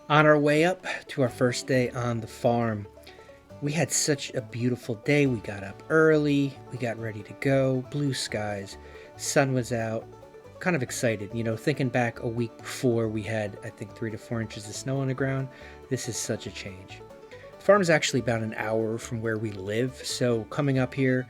On our way up to our first day on the farm, we had such a beautiful day. We got up early, we got ready to go, blue skies, sun was out, kind of excited. Thinking back a week before, we had, I think, 3 to 4 inches of snow on the ground. This is such a change. The farm is actually about an hour from where we live, so coming up here,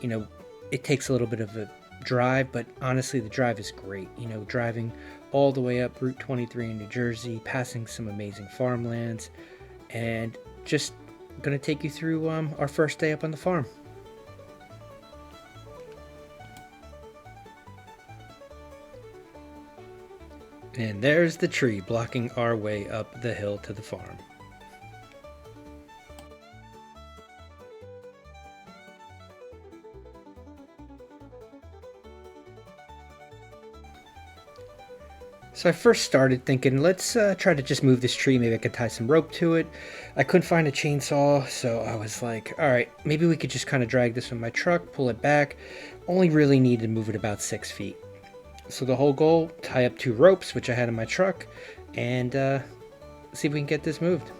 you know, it takes a little bit of a drive, but honestly, the drive is great. Driving all the way up Route 23 in New Jersey, passing some amazing farmlands, and just going to take you through our first day up on the farm. And there's the tree blocking our way up the hill to the farm. So I first started thinking, let's try to just move this tree. Maybe I could tie some rope to it. I couldn't find a chainsaw, so I was like, all right, maybe we could just kind of drag this with my truck, pull it back. Only really need to move it about 6 feet. So the whole goal, tie up 2 ropes, which I had in my truck, and see if we can get this moved.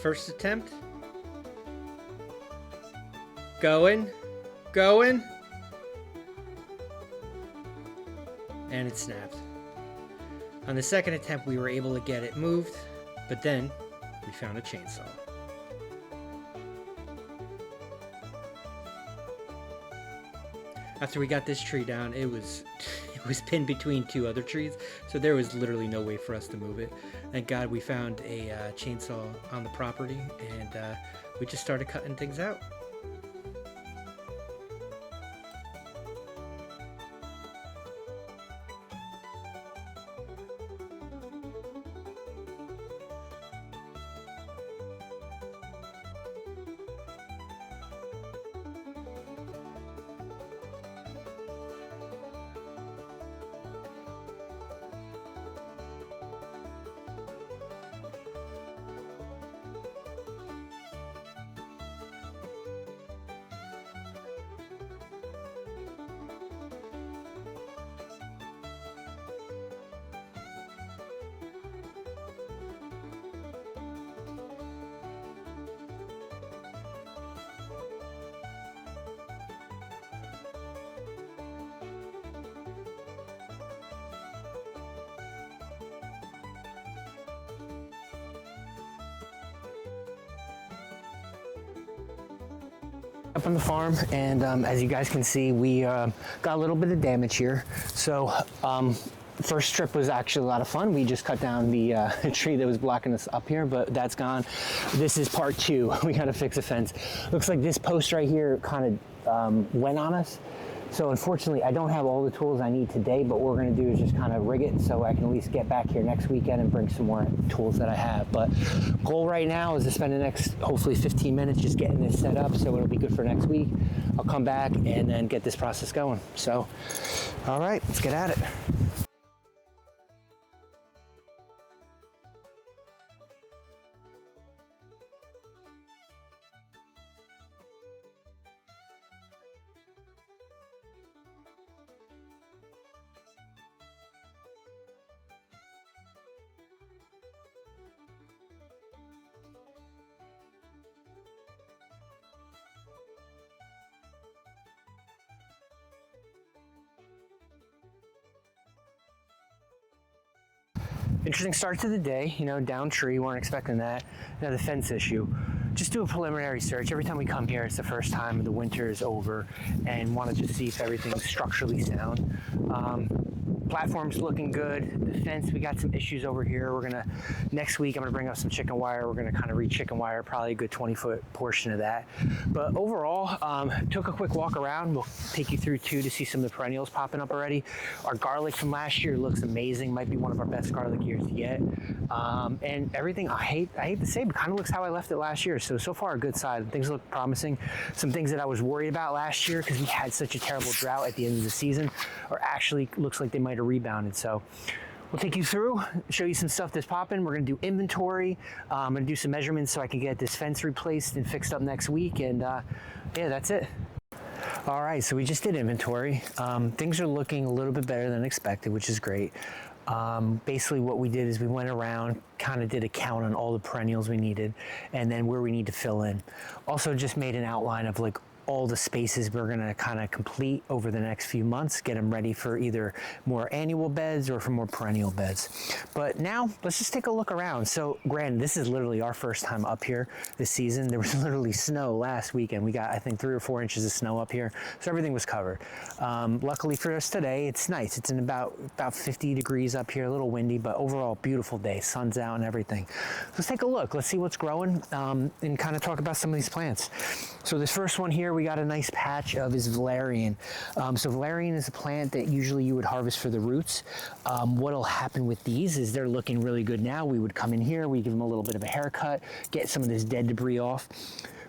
First attempt. Going. And it snapped. On the second attempt, we were able to get it moved, but then we found a chainsaw. After we got this tree down, it was pinned between 2 other trees, so there was literally no way for us to move it. Thank God we found a chainsaw on the property, and we just started cutting things out. Up on the farm, and as you guys can see, we got a little bit of damage here. So first trip was actually a lot of fun. We just cut down the tree that was blocking us up here, but that's gone. This is part 2. We got to fix a fence. Looks like this post right here kind of went on us. So unfortunately, I don't have all the tools I need today, but what we're going to do is just kind of rig it so I can at least get back here next weekend and bring some more tools that I have. But goal right now is to spend the next, hopefully 15 minutes just getting this set up so it'll be good for next week. I'll come back and then get this process going. So, all right, let's get at it. Interesting start to the day, down tree, weren't expecting that. Now the fence issue. Just do a preliminary search. Every time we come here, it's the first time the winter is over, and want to just see if everything's structurally sound. Platform's looking good. The fence, we got some issues over here. Next week, I'm gonna bring up some chicken wire. We're gonna kind of re-chicken wire, probably a good 20-foot portion of that. But overall, took a quick walk around. We'll take you through too to see some of the perennials popping up already. Our garlic from last year looks amazing. Might be one of our best garlic years yet. And everything, I hate to say, but kind of looks how I left it last year. So far a good side. Things look promising. Some things that I was worried about last year because we had such a terrible drought at the end of the season, or actually looks like they might have rebounded. So we'll take you through, show you some stuff that's popping. We're gonna do inventory. I'm gonna do some measurements so I can get this fence replaced and fixed up next week. And yeah, that's it. All right, so we just did inventory. Things are looking a little bit better than expected, which is great. Basically what we did is we went around, kind of did a count on all the perennials we needed and then where we need to fill in. Also just made an outline of like all the spaces we're going to kind of complete over the next few months, get them ready for either more annual beds or for more perennial beds. But now let's just take a look around. So granted, this is literally our first time up here this season. There was literally snow last weekend. We got, I think, 3 or 4 inches of snow up here. So everything was covered. Luckily for us today, it's nice. It's in about 50 degrees up here, a little windy, but overall beautiful day. Sun's out and everything. Let's take a look. Let's see what's growing and kind of talk about some of these plants. So this first one here, we got a nice patch of is valerian. So valerian is a plant that usually you would harvest for the roots. What'll happen with these is they're looking really good now. We would come in here, we give them a little bit of a haircut, get some of this dead debris off.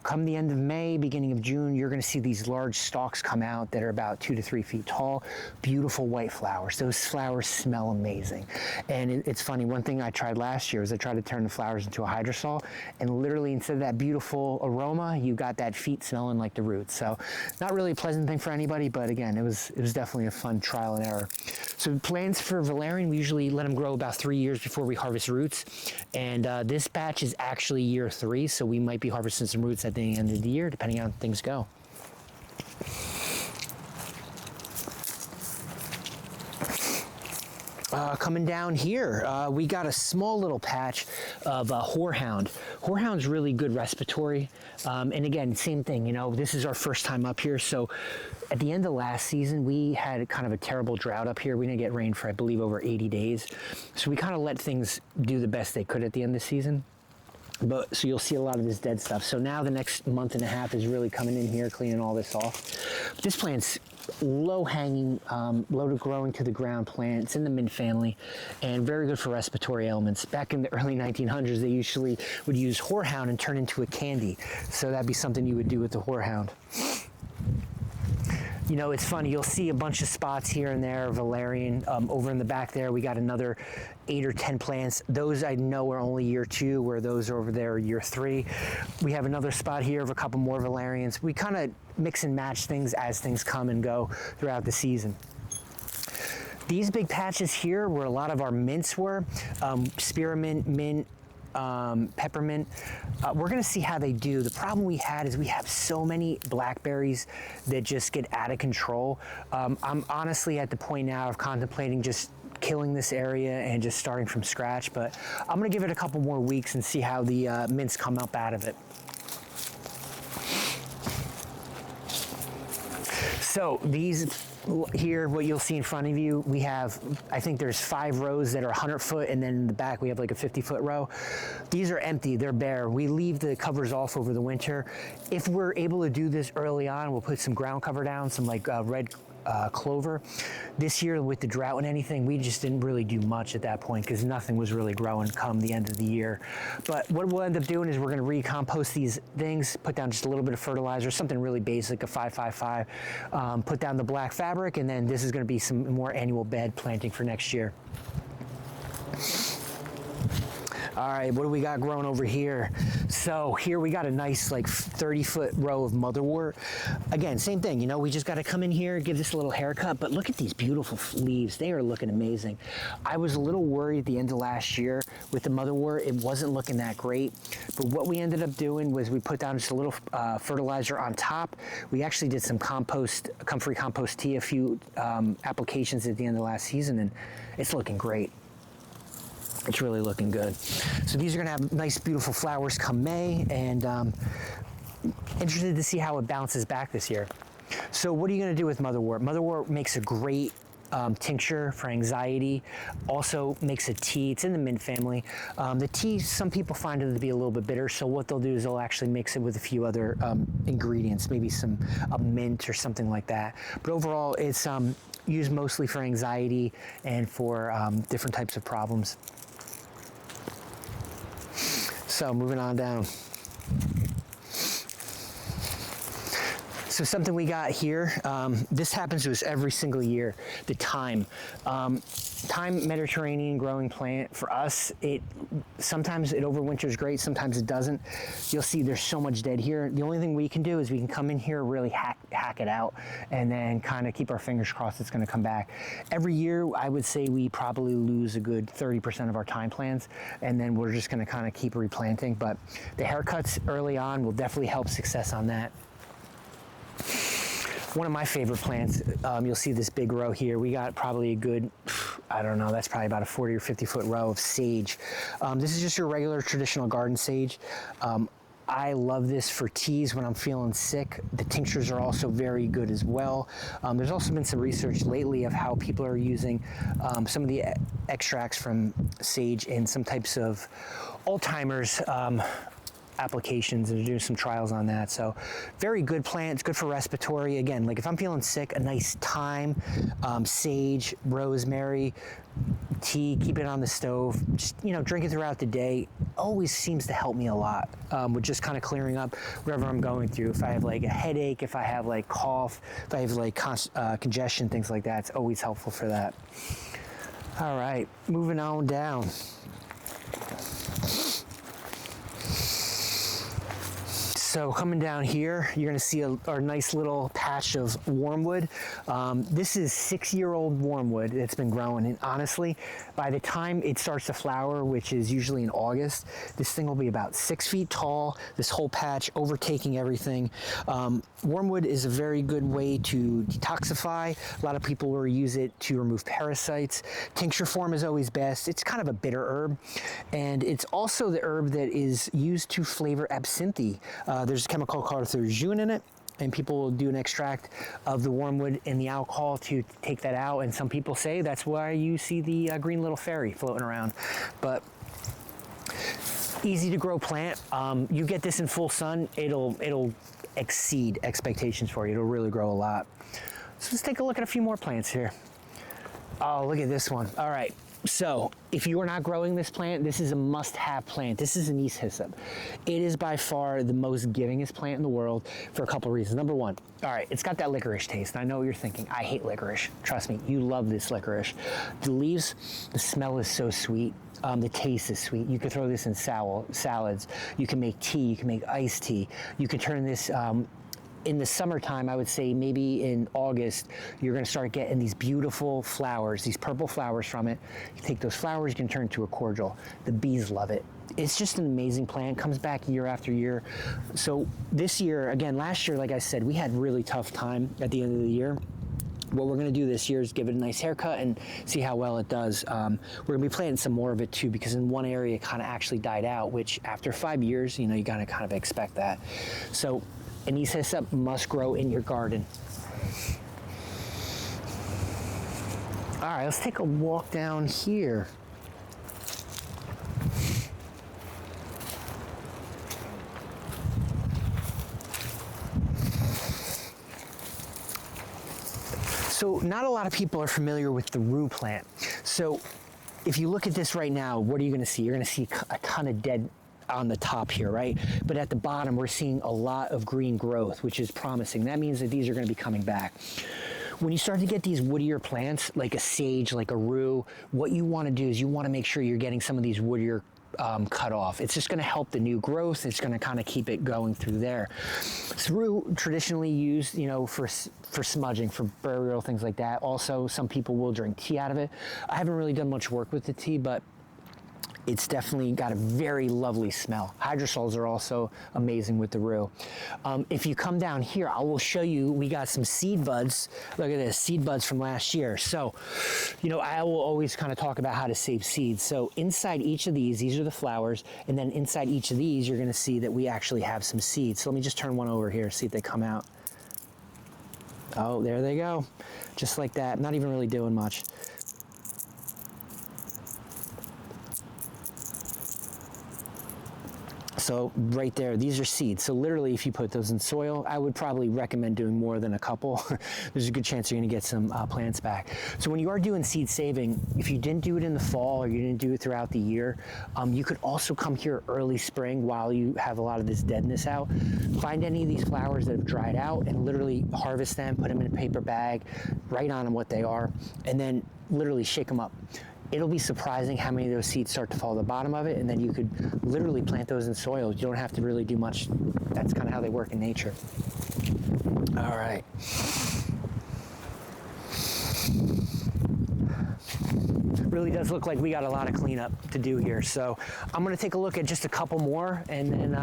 Come the end of May, beginning of June, you're gonna see these large stalks come out that are about 2 to 3 feet tall. Beautiful white flowers. Those flowers smell amazing. And it's funny, one thing I tried last year was I tried to turn the flowers into a hydrosol, and literally instead of that beautiful aroma, you got that feet smelling like the roots. So not really a pleasant thing for anybody, but again, it was definitely a fun trial and error. So plants for valerian, we usually let them grow about 3 years before we harvest roots. And this batch is actually year 3, so we might be harvesting some roots at the end of the year, depending on how things go. Coming down here, we got a small little patch of horehound. Horehound's really good respiratory. And again, same thing, you know, this is our first time up here. So at the end of last season, we had kind of a terrible drought up here. We didn't get rain for, I believe, over 80 days. So we kind of let things do the best they could at the end of the season. But so you'll see a lot of this dead stuff. So now the next month and a half is really coming in here, cleaning all this off. This plant's low-hanging, low-to-growing to the ground plant. It's in the mint family and very good for respiratory ailments. Back in the early 1900s, they usually would use horehound and turn into a candy. So that'd be something you would do with the horehound. You know, it's funny, you'll see a bunch of spots here and there, valerian. Over in the back there, we got another 8 or 10 plants. Those I know are only year 2, where those over there are year 3. We have another spot here of a couple more valerians. We kind of mix and match things as things come and go throughout the season. These big patches here where a lot of our mints were, spearmint, mint, peppermint. We're going to see how they do. The problem we had is we have so many blackberries that just get out of control. I'm honestly at the point now of contemplating just killing this area and just starting from scratch, but I'm going to give it a couple more weeks and see how the mints come up out of it. So these here, what you'll see in front of you, we have, I think there's 5 rows that are 100 foot, and then in the back we have like a 50-foot row. These are empty, they're bare. We leave the covers off over the winter. If we're able to do this early on, we'll put some ground cover down, some like red clover. This year with the drought and anything, we just didn't really do much at that point because nothing was really growing come the end of the year. But what we'll end up doing is we're going to recompost these things, put down just a little bit of fertilizer, something really basic, a 5-5-5, put down the black fabric, and then this is going to be some more annual bed planting for next year. All right, what do we got growing over here? So here we got a nice like 30-foot row of motherwort. Again, same thing, you know, we just got to come in here, give this a little haircut, but look at these beautiful leaves. They are looking amazing. I was a little worried at the end of last year with the motherwort. It wasn't looking that great, but what we ended up doing was we put down just a little fertilizer on top. We actually did some compost, comfrey compost tea, a few applications at the end of last season, and it's looking great. It's really looking good. So these are gonna have nice, beautiful flowers come May, and interested to see how it bounces back this year. So what are you gonna do with motherwort? Motherwort makes a great tincture for anxiety, also makes a tea. It's in the mint family. The tea, some people find it to be a little bit bitter, so what they'll do is they'll actually mix it with a few other ingredients, maybe a mint or something like that. But overall, it's used mostly for anxiety and for different types of problems. So moving on down. So something we got here, this happens to us every single year, the thyme. Thyme, Mediterranean growing plant. For us, sometimes it overwinters great, sometimes it doesn't. You'll see there's so much dead here. The only thing we can do is we can come in here, really hack it out, and then kind of keep our fingers crossed it's gonna come back. Every year, I would say we probably lose a good 30% of our thyme plants, and then we're just gonna kind of keep replanting. But the haircuts early on will definitely help success on that. One of my favorite plants, you'll see this big row here. We got probably a good, I don't know, that's probably about a 40 or 50 foot row of sage. This is just your regular traditional garden sage. I love this for teas when I'm feeling sick. The tinctures are also very good as well. There's also been some research lately of how people are using some of the extracts from sage in some types of Alzheimer's applications, and doing some trials on that. So very good plant. It's good for respiratory. Again, like if I'm feeling sick, a nice thyme, sage, rosemary, tea, keep it on the stove, just, you know, drink it throughout the day. Always seems to help me a lot with just kind of clearing up whatever I'm going through. If I have like a headache, if I have like cough, if I have like congestion, things like that, it's always helpful for that. All right, moving on down. So coming down here, you're gonna see our nice little patch of wormwood. This is 6-year-old wormwood that's been growing, and honestly, by the time it starts to flower, which is usually in August, this thing will be about 6 feet tall, this whole patch overtaking everything. Wormwood is a very good way to detoxify. A lot of people will use it to remove parasites. Tincture form is always best. It's kind of a bitter herb, and it's also the herb that is used to flavor absinthe. There's a chemical called therzune in it, and people will do an extract of the wormwood and the alcohol to take that out, and some people say that's why you see the green little fairy floating around. But easy to grow plant. You get this in full sun, it'll exceed expectations for you. It'll really grow a lot. So let's take a look at a few more plants here. Oh, look at this one. All right. So if you are not growing this plant, this is a must-have plant. This is anise hyssop. It is by far the most givingest plant in the world for a couple of reasons. Number one, all right, it's got that licorice taste. And I know what you're thinking, I hate licorice. Trust me, you love this licorice. The leaves, the smell is so sweet. The taste is sweet. You can throw this in salads. You can make tea. You can make iced tea. You can turn this in the summertime, I would say maybe in August, you're gonna start getting these beautiful flowers, these purple flowers from it. You take those flowers, you can turn into a cordial. The bees love it. It's just an amazing plant, comes back year after year. So this year, again, last year, like I said, we had really tough time at the end of the year. What we're gonna do this year is give it a nice haircut and see how well it does. We're gonna be planting some more of it too, because in one area it kind of actually died out, which after 5 years, you know, you gotta kind of expect that. So anise hyssop must grow in your garden. All right, let's take a walk down here. So not a lot of people are familiar with the rue plant. So if you look at this right now, what are you gonna see? You're gonna see a ton of dead on the top here, right? But at the bottom, we're seeing a lot of green growth, which is promising. That means that these are gonna be coming back. When you start to get these woodier plants, like a sage, like a rue, what you wanna do is you wanna make sure you're getting some of these woodier cut off. It's just gonna help the new growth. It's gonna kind of keep it going through there. So rue traditionally used, you know, for smudging, for burial, things like that. Also, some people will drink tea out of it. I haven't really done much work with the tea, but it's definitely got a very lovely smell. Hydrosols are also amazing with the rue. If you come down here, I will show you, we got some seed buds. Look at this, seed buds from last year. So, you know, I will always kind of talk about how to save seeds. So inside each of these are the flowers, and then inside each of these, you're gonna see that we actually have some seeds. So let me just turn one over here, see if they come out. Oh, there they go. Just like that, not even really doing much. So right there, these are seeds. So literally, if you put those in soil, I would probably recommend doing more than a couple. There's a good chance you're gonna get some plants back. So when you are doing seed saving, if you didn't do it in the fall or you didn't do it throughout the year, you could also come here early spring while you have a lot of this deadness out. Find any of these flowers that have dried out and literally harvest them, put them in a paper bag, write on them what they are, and then literally shake them up. It'll be surprising how many of those seeds start to fall to the bottom of it, and then you could literally plant those in soil. You don't have to really do much. That's kind of how they work in nature. All right. Really does look like we got a lot of cleanup to do here. So I'm going to take a look at just a couple more, and then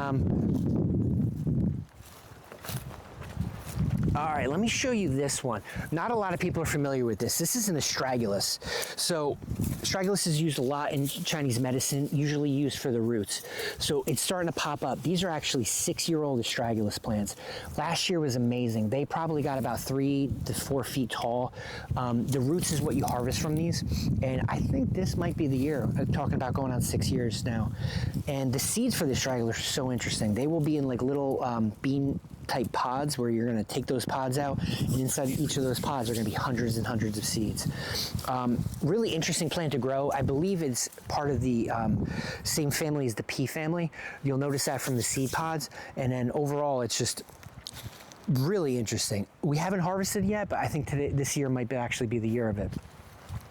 all right, let me show you this one. Not a lot of people are familiar with this. This is an astragalus. So astragalus is used a lot in Chinese medicine, usually used for the roots. So it's starting to pop up. These are actually 6-year-old astragalus plants. Last year was amazing. They probably got about 3 to 4 feet tall. The roots is what you harvest from these. And I think this might be the year. I'm talking about going on 6 years now. And the seeds for the astragalus are so interesting. They will be in like little bean type pods where you're going to take those pods out, and inside each of those pods are going to be hundreds and hundreds of seeds. Really interesting plant to grow. I believe it's part of the same family as the pea family. You'll notice that from the seed pods, and then overall it's just really interesting. We haven't harvested yet, but I think this year might actually be the year of it.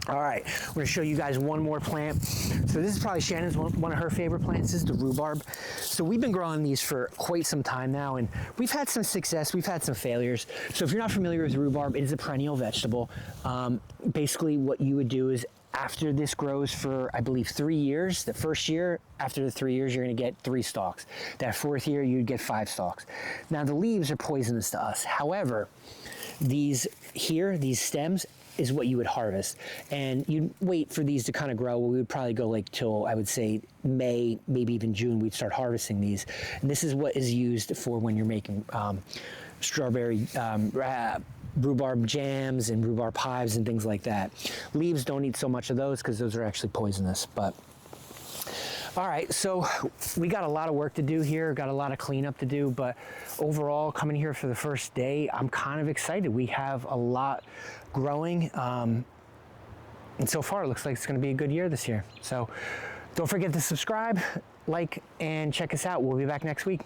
All right, I'm going to show you guys one more plant. So this is probably Shannon's one of her favorite plants. This is the rhubarb. So we've been growing these for quite some time now, and we've had some success, we've had some failures. So if you're not familiar with rhubarb, it is a perennial vegetable. Basically what you would do is after this grows for, I believe, 3 years, the first year, after the 3 years, you're going to get 3 stalks. That 4th year, you'd get 5 stalks. Now the leaves are poisonous to us. However, these stems, is what you would harvest, and you'd wait for these to kind of grow. We would probably go like till, I would say, May, maybe even June, we'd start harvesting these. And this is what is used for when you're making strawberry rhubarb jams and rhubarb pies and things like that. Leaves, don't eat so much of those because those are actually poisonous. But all right, so we got a lot of work to do here, got a lot of cleanup to do, but overall, coming here for the first day, I'm kind of excited. We have a lot growing, and so far it looks like it's going to be a good year this year. So don't forget to subscribe, like, and check us out. We'll be back next week.